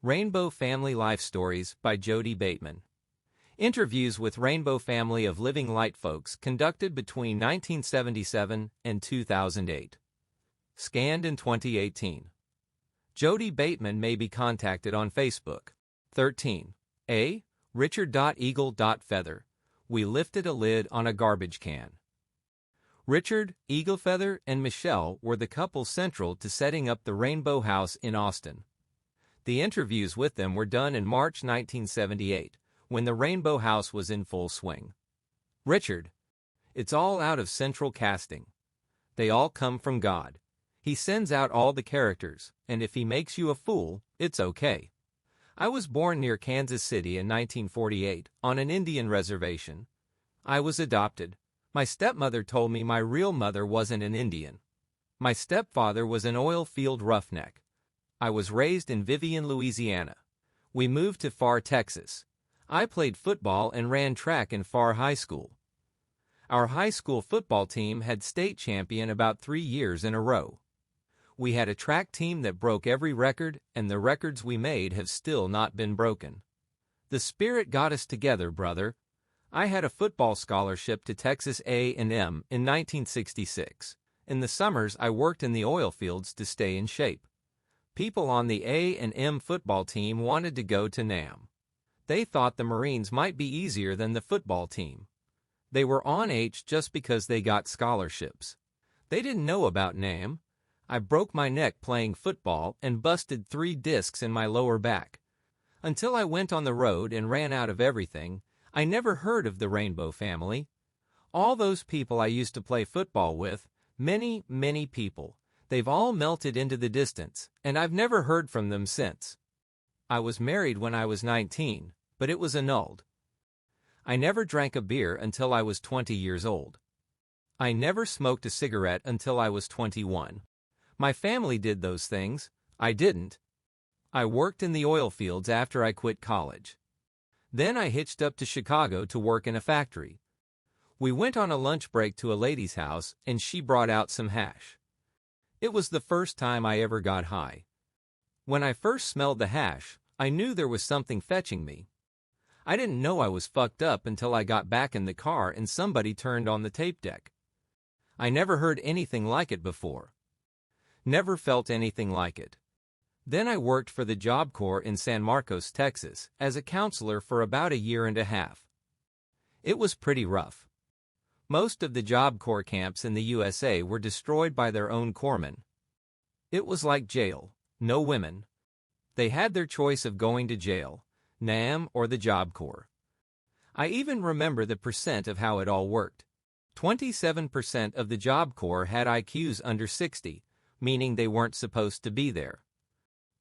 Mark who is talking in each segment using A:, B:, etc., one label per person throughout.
A: Rainbow Family Life Stories by Jodey Bateman. Interviews with Rainbow Family of Living Light folks conducted between 1977 and 2008. Scanned in 2018. Jodey Bateman may be contacted on Facebook. 13.A.Richard.Eagle.Feather. We lifted a lid on a garbage can. Richard.Eagle.Feather and Michelle were the couple central to setting up the Rainbow House in Austin. The interviews with them were done in March 1978, when the Rainbow House was in full swing. Richard. It's all out of central casting. They all come from God. He sends out all the characters, and if he makes you a fool, it's okay. I was born near Kansas City in 1948, on an Indian reservation. I was adopted. My stepmother told me my real mother wasn't an Indian. My stepfather was an oil field roughneck. I was raised in Vivian, Louisiana. We moved to Pharr, Texas. I played football and ran track in Pharr High School. Our high school football team had state champion about 3 years in a row. We had a track team that broke every record, and the records we made have still not been broken. The Spirit got us together, brother. I had a football scholarship to Texas A&M in 1966. In the summers, I worked in the oil fields to stay in shape. People on the A&M football team wanted to go to NAM. They thought the Marines might be easier than the football team. They were on H just because they got scholarships. They didn't know about NAM. I broke my neck playing football and busted 3 discs in my lower back. Until I went on the road and ran out of everything, I never heard of the Rainbow Family. All those people I used to play football with, many, many people, they've all melted into the distance, and I've never heard from them since. I was married when I was 19, but it was annulled. I never drank a beer until I was 20 years old. I never smoked a cigarette until I was 21. My family did those things, I didn't. I worked in the oil fields after I quit college. Then I hitched up to Chicago to work in a factory. We went on a lunch break to a lady's house, and she brought out some hash. It was the first time I ever got high. When I first smelled the hash, I knew there was something fetching me. I didn't know I was fucked up until I got back in the car and somebody turned on the tape deck. I never heard anything like it before. Never felt anything like it. Then I worked for the Job Corps in San Marcos, Texas, as a counselor for about a year and a half. It was pretty rough. Most of the Job Corps camps in the USA were destroyed by their own corpsmen. It was like jail, no women. They had their choice of going to jail, NAM or the Job Corps. I even remember the percent of how it all worked. 27% of the Job Corps had IQs under 60, meaning they weren't supposed to be there.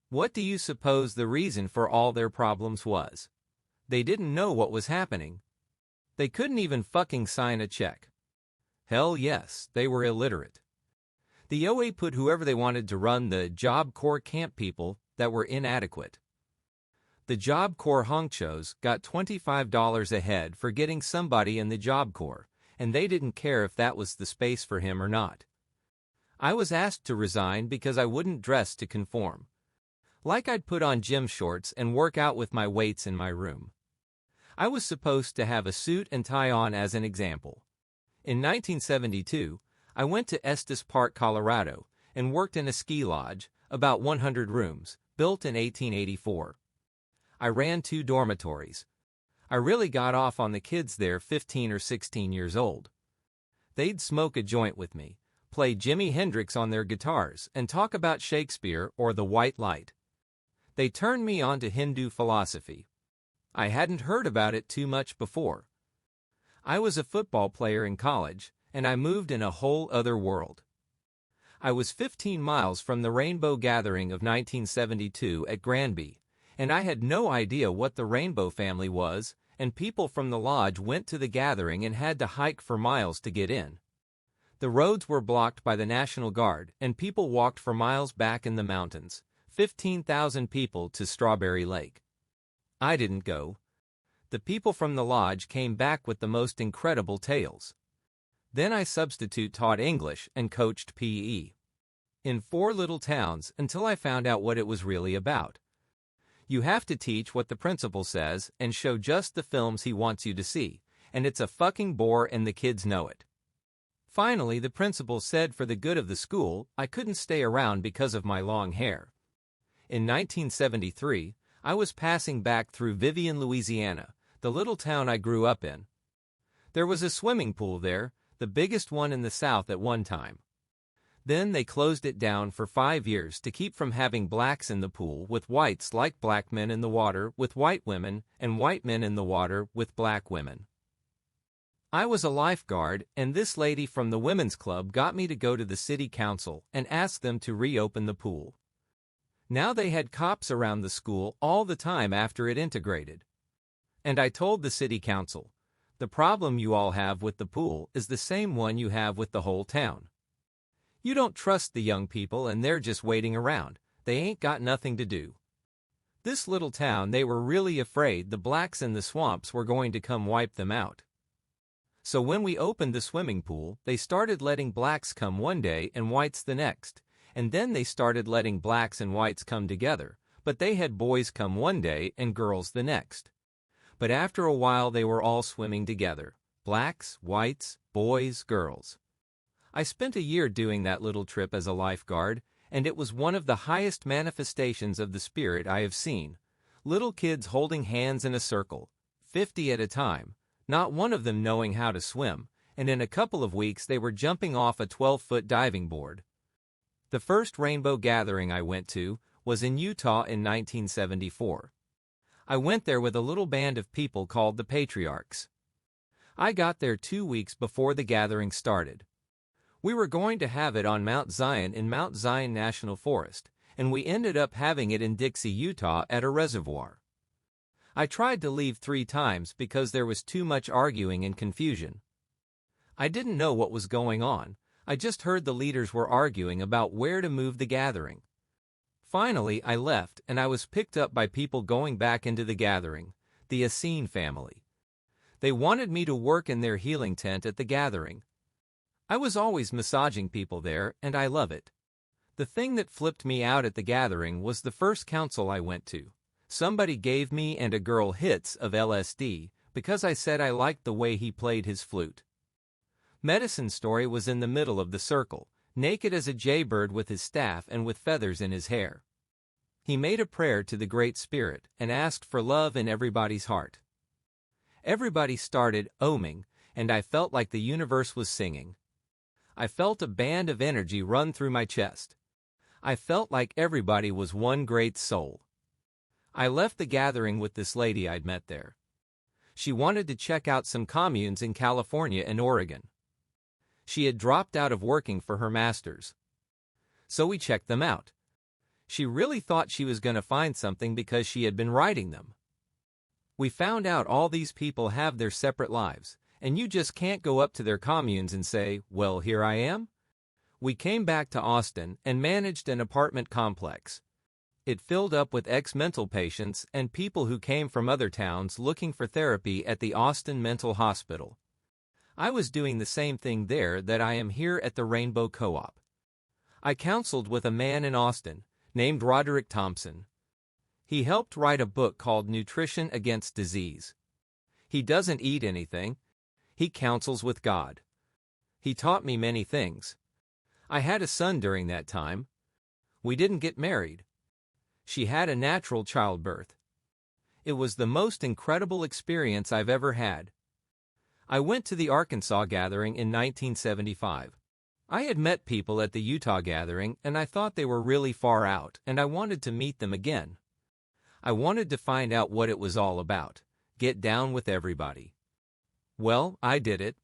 A: What do you suppose the reason for all their problems was? They didn't know what was happening. They couldn't even fucking sign a check. Hell yes, they were illiterate. The OA put whoever they wanted to run the Job Corps camp people that were inadequate. The Job Corps honchos got $25 a head for getting somebody in the Job Corps, and they didn't care if that was the space for him or not. I was asked to resign because I wouldn't dress to conform. Like I'd put on gym shorts and work out with my weights in my room. I was supposed to have a suit and tie on as an example. In 1972, I went to Estes Park, Colorado, and worked in a ski lodge, about 100 rooms, built in 1884. I ran 2 dormitories. I really got off on the kids there 15 or 16 years old. They'd smoke a joint with me, play Jimi Hendrix on their guitars, and talk about Shakespeare or the white light. They turned me on to Hindu philosophy. I hadn't heard about it too much before. I was a football player in college, and I moved in a whole other world. I was 15 miles from the Rainbow Gathering of 1972 at Granby, and I had no idea what the Rainbow Family was, and people from the lodge went to the gathering and had to hike for miles to get in. The roads were blocked by the National Guard, and people walked for miles back in the mountains. 15,000 people to Strawberry Lake. I didn't go. The people from the lodge came back with the most incredible tales. Then I substitute taught English and coached PE. In 4 little towns until I found out what it was really about. You have to teach what the principal says and show just the films he wants you to see, and it's a fucking bore and the kids know it. Finally, the principal said for the good of the school, I couldn't stay around because of my long hair. In 1973, I was passing back through Vivian, Louisiana, the little town I grew up in. There was a swimming pool there, the biggest one in the South at one time. Then they closed it down for 5 years to keep from having blacks in the pool with whites like black men in the water with white women and white men in the water with black women. I was a lifeguard, and this lady from the women's club got me to go to the city council and ask them to reopen the pool. Now they had cops around the school all the time after it integrated. And I told the city council, the problem you all have with the pool is the same one you have with the whole town. You don't trust the young people and they're just waiting around. They ain't got nothing to do. This little town, they were really afraid the blacks in the swamps were going to come wipe them out. So when we opened the swimming pool, they started letting blacks come one day and whites the next, and then they started letting blacks and whites come together, but they had boys come one day and girls the next. But after a while they were all swimming together, blacks, whites, boys, girls. I spent a year doing that little trip as a lifeguard, and it was one of the highest manifestations of the spirit I have seen. Little kids holding hands in a circle, 50 at a time, not one of them knowing how to swim, and in a couple of weeks they were jumping off a 12-foot diving board. The first rainbow gathering I went to was in Utah in 1974. I went there with a little band of people called the Patriarchs. I got there 2 weeks before the gathering started. We were going to have it on Mount Zion in Mount Zion National Forest, and we ended up having it in Dixie, Utah at a reservoir. I tried to leave 3 times because there was too much arguing and confusion. I didn't know what was going on. I just heard the leaders were arguing about where to move the gathering. Finally, I left and I was picked up by people going back into the gathering, the Essene family. They wanted me to work in their healing tent at the gathering. I was always massaging people there, and I love it. The thing that flipped me out at the gathering was the first council I went to. Somebody gave me and a girl hits of LSD because I said I liked the way he played his flute. Medicine Story was in the middle of the circle, naked as a jaybird with his staff and with feathers in his hair. He made a prayer to the Great Spirit and asked for love in everybody's heart. Everybody started oming, and I felt like the universe was singing. I felt a band of energy run through my chest. I felt like everybody was one great soul. I left the gathering with this lady I'd met there. She wanted to check out some communes in California and Oregon. She had dropped out of working for her master's. So we checked them out. She really thought she was going to find something because she had been writing them. We found out all these people have their separate lives, and you just can't go up to their communes and say, well, here I am. We came back to Austin and managed an apartment complex. It filled up with ex-mental patients and people who came from other towns looking for therapy at the Austin Mental Hospital. I was doing the same thing there that I am here at the Rainbow Co-op. I counseled with a man in Austin named Roderick Thompson. He helped write a book called Nutrition Against Disease. He doesn't eat anything. He counsels with God. He taught me many things. I had a son during that time. We didn't get married. She had a natural childbirth. It was the most incredible experience I've ever had. I went to the Arkansas gathering in 1975. I had met people at the Utah gathering and I thought they were really far out and I wanted to meet them again. I wanted to find out what it was all about, get down with everybody. Well, I did it.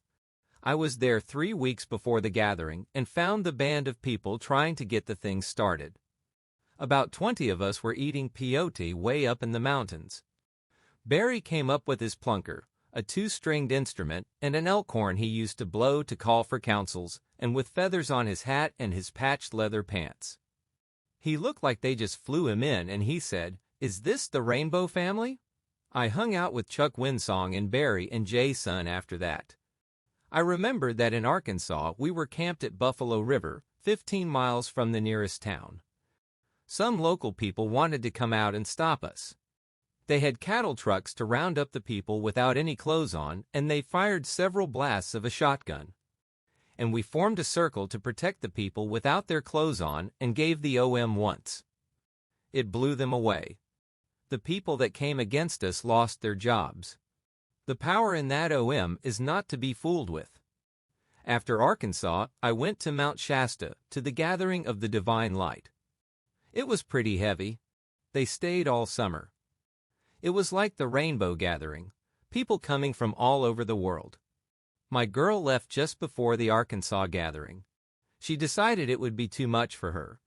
A: I was there 3 weeks before the gathering and found the band of people trying to get the thing started. About 20 of us were eating peyote way up in the mountains. Barry came up with his plunker, a 2-stringed instrument, and an elk horn he used to blow to call for councils, and with feathers on his hat and his patched leather pants. He looked like they just flew him in and he said, "Is this the Rainbow family?" I hung out with Chuck Winsong and Barry and Jay's son after that. I remember that in Arkansas we were camped at Buffalo River, 15 miles from the nearest town. Some local people wanted to come out and stop us. They had cattle trucks to round up the people without any clothes on, and they fired several blasts of a shotgun. And we formed a circle to protect the people without their clothes on and gave the OM once. It blew them away. The people that came against us lost their jobs. The power in that OM is not to be fooled with. After Arkansas, I went to Mount Shasta, to the gathering of the Divine Light. It was pretty heavy. They stayed all summer. It was like the Rainbow Gathering, people coming from all over the world. My girl left just before the Arkansas gathering. She decided it would be too much for her.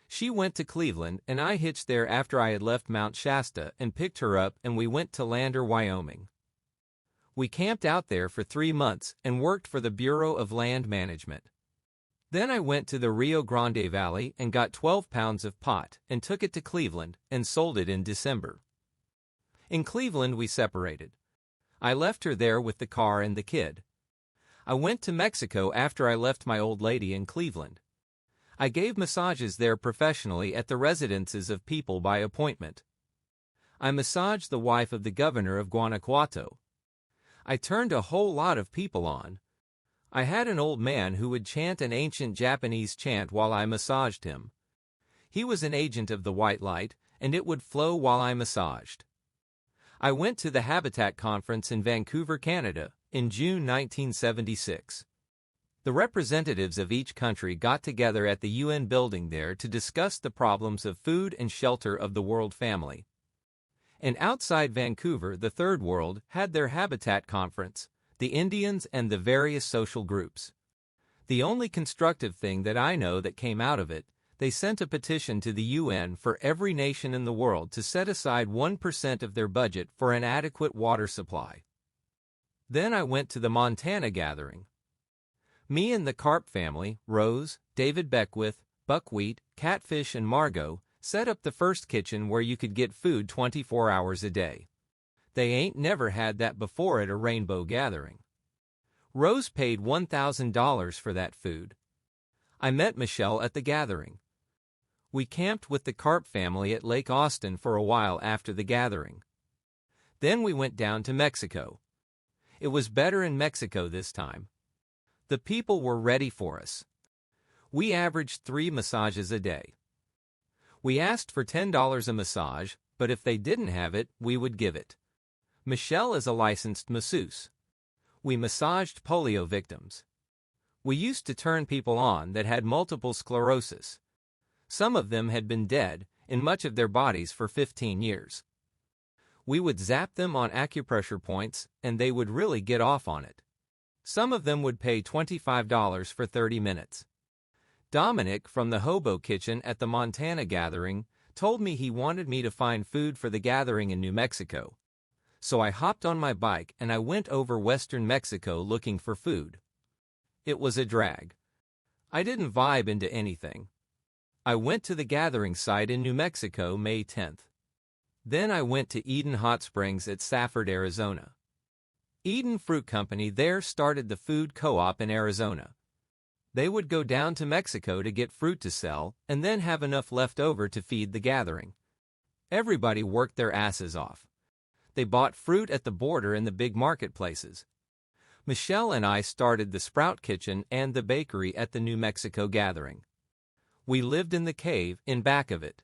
A: She went to Cleveland, and I hitched there after I had left Mount Shasta and picked her up, and we went to Lander, Wyoming. We camped out there for 3 months and worked for the Bureau of Land Management. Then I went to the Rio Grande Valley and got 12 pounds of pot and took it to Cleveland and sold it in December. In Cleveland we separated. I left her there with the car and the kid. I went to Mexico after I left my old lady in Cleveland. I gave massages there professionally at the residences of people by appointment. I massaged the wife of the governor of Guanajuato. I turned a whole lot of people on. I had an old man who would chant an ancient Japanese chant while I massaged him. He was an agent of the white light, and it would flow while I massaged. I went to the Habitat Conference in Vancouver, Canada, in June 1976. The representatives of each country got together at the UN building there to discuss the problems of food and shelter of the world family. And outside Vancouver, the Third World had their Habitat Conference, the Indians and the various social groups. The only constructive thing that I know that came out of it, they sent a petition to the UN for every nation in the world to set aside 1% of their budget for an adequate water supply. Then I went to the Montana gathering. Me and the Carp family, Rose, David Beckwith, Buckwheat, Catfish and Margot, set up the first kitchen where you could get food 24 hours a day. They ain't never had that before at a rainbow gathering. Rose paid $1,000 for that food. I met Michelle at the gathering. We camped with the Carp family at Lake Austin for a while after the gathering. Then we went down to Mexico. It was better in Mexico this time. The people were ready for us. We averaged 3 massages a day. We asked for $10 a massage, but if they didn't have it, we would give it. Michelle is a licensed masseuse. We massaged polio victims. We used to turn people on that had multiple sclerosis. Some of them had been dead, in much of their bodies for 15 years. We would zap them on acupressure points, and they would really get off on it. Some of them would pay $25 for 30 minutes. Dominic from the Hobo Kitchen at the Montana gathering told me he wanted me to find food for the gathering in New Mexico. So I hopped on my bike and I went over western Mexico looking for food. It was a drag. I didn't vibe into anything. I went to the gathering site in New Mexico May 10th. Then I went to Eden Hot Springs at Safford, Arizona. Eden Fruit Company there started the food co-op in Arizona. They would go down to Mexico to get fruit to sell and then have enough left over to feed the gathering. Everybody worked their asses off. They bought fruit at the border in the big marketplaces. Michelle and I started the Sprout Kitchen and the bakery at the New Mexico gathering. We lived in the cave in back of it.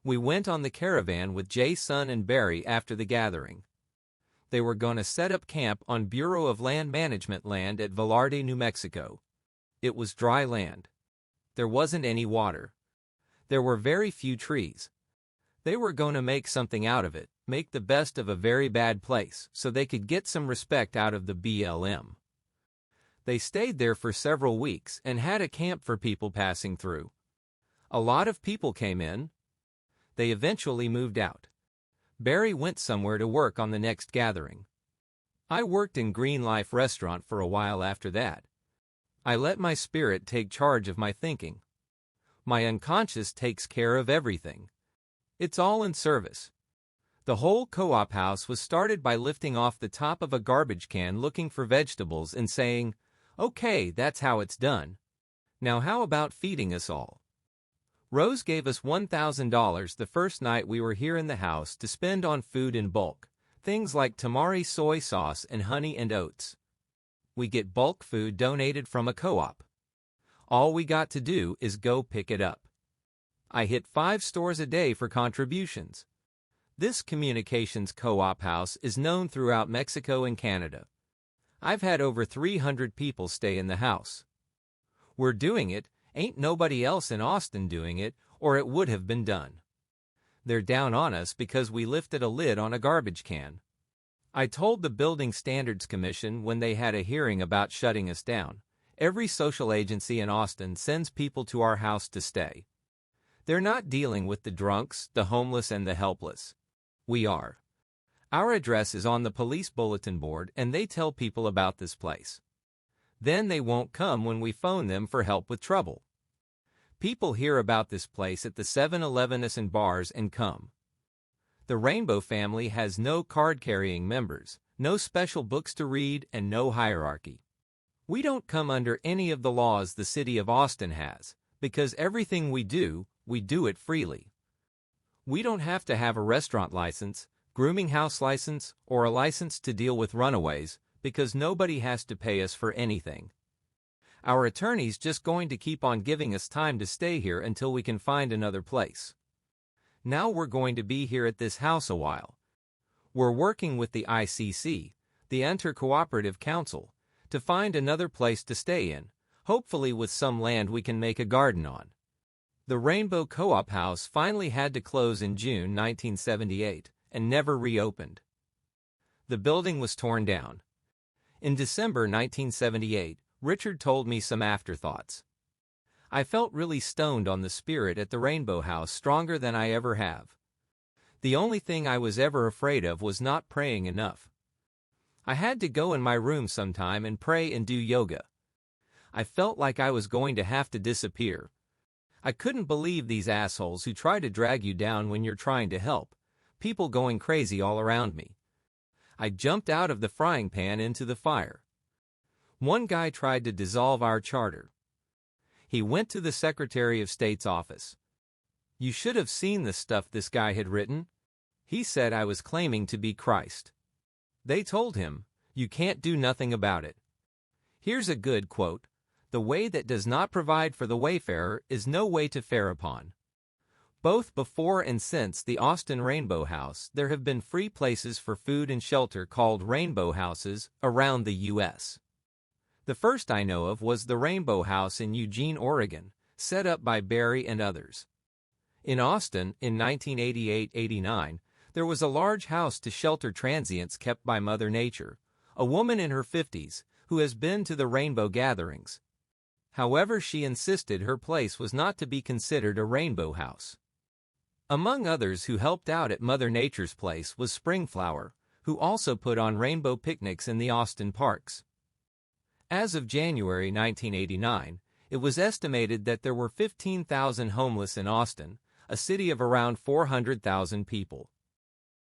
A: We went on the caravan with Jay, Son, and Barry after the gathering. They were going to set up camp on Bureau of Land Management land at Velarde, New Mexico. It was dry land. There wasn't any water. There were very few trees. They were going to make something out of it, make the best of a very bad place, so they could get some respect out of the BLM. They stayed there for several weeks and had a camp for people passing through. A lot of people came in. They eventually moved out. Barry went somewhere to work on the next gathering. I worked in Green Life Restaurant for a while after that. I let my spirit take charge of my thinking. My unconscious takes care of everything. It's all in service. The whole co-op house was started by lifting off the top of a garbage can looking for vegetables and saying, "Okay, that's how it's done. Now how about feeding us all?" Rose gave us $1,000 the first night we were here in the house to spend on food in bulk, things like tamari soy sauce and honey and oats. We get bulk food donated from a co-op. All we got to do is go pick it up. I hit 5 stores a day for contributions. This communications co-op house is known throughout Mexico and Canada. I've had over 300 people stay in the house. We're doing it, ain't nobody else in Austin doing it, or it would have been done. They're down on us because we lifted a lid on a garbage can. I told the Building Standards Commission when they had a hearing about shutting us down, every social agency in Austin sends people to our house to stay. They're not dealing with the drunks, the homeless, and the helpless. We are. Our address is on the police bulletin board and they tell people about this place. Then they won't come when we phone them for help with trouble. People hear about this place at the 7-Elevens and bars and come. The Rainbow family has no card-carrying members, no special books to read, and no hierarchy. We don't come under any of the laws the city of Austin has, because everything we do it freely. We don't have to have a restaurant license, grooming house license, or a license to deal with runaways, because nobody has to pay us for anything. Our attorney's just going to keep on giving us time to stay here until we can find another place. Now we're going to be here at this house a while. We're working with the ICC, the Inter-Cooperative Council, to find another place to stay in, hopefully with some land we can make a garden on. The Rainbow Co-op House finally had to close in June 1978 and never reopened. The building was torn down. In December 1978, Richard told me some afterthoughts. I felt really stoned on the spirit at the Rainbow House, stronger than I ever have. The only thing I was ever afraid of was not praying enough. I had to go in my room sometime and pray and do yoga. I felt like I was going to have to disappear. I couldn't believe these assholes who try to drag you down when you're trying to help, people going crazy all around me. I jumped out of the frying pan into the fire. One guy tried to dissolve our charter. He went to the Secretary of State's office. You should have seen the stuff this guy had written. He said I was claiming to be Christ. They told him, you can't do nothing about it. Here's a good quote. The way that does not provide for the wayfarer is no way to fare upon. Both before and since the Austin Rainbow House, there have been free places for food and shelter called Rainbow Houses around the U.S. The first I know of was the Rainbow House in Eugene, Oregon, set up by Barry and others. In Austin, in 1988-89, there was a large house to shelter transients kept by Mother Nature, a woman in her 50s, who has been to the Rainbow gatherings. However, she insisted her place was not to be considered a Rainbow House. Among others who helped out at Mother Nature's place was Springflower, who also put on rainbow picnics in the Austin parks. As of January 1989, it was estimated that there were 15,000 homeless in Austin, a city of around 400,000 people.